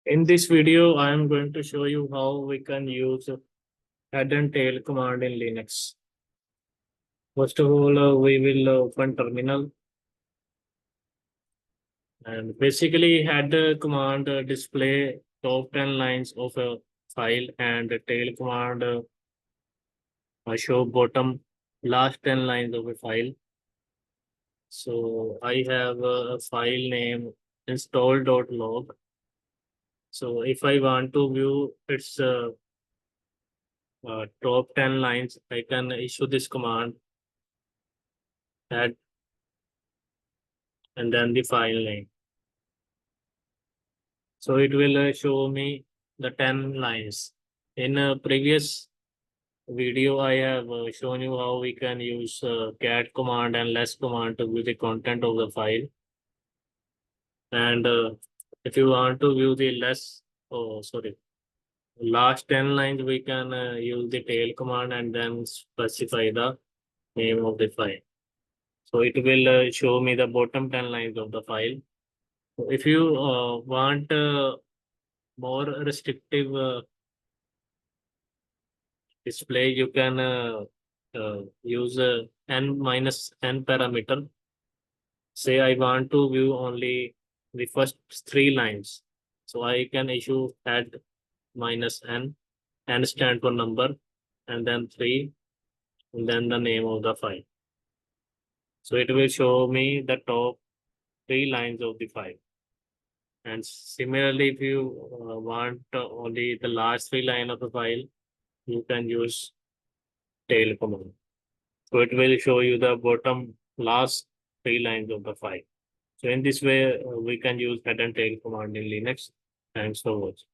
In this video, I am going to show you how we can use head and tail command in Linux. First of all, we will open terminal, and basically head command display top 10 lines of a file, and tail command show bottom last 10 lines of a file. So I have a file name install.log. So if I want to view its top 10 lines, I can issue this command add and then the file name. So it will show me the 10 lines. In a previous video, I have shown you how we can use cat command and less command to view the content of the file. And if you want to view the last 10 lines, we can use the tail command and then specify the name of the file. So it will show me the bottom 10 lines of the file. So if you want more restrictive display, you can use n minus n parameter. Say I want to view only the first 3 lines. So I can issue add minus n. N stand for number, and then 3, and then the name of the file. So it will show me the top 3 lines of the file. And similarly, if you want only the last 3 lines of the file, you can use tail command. So it will show you the bottom last 3 lines of the file. So in this way, we can use head and tail command in Linux. Thanks for watching.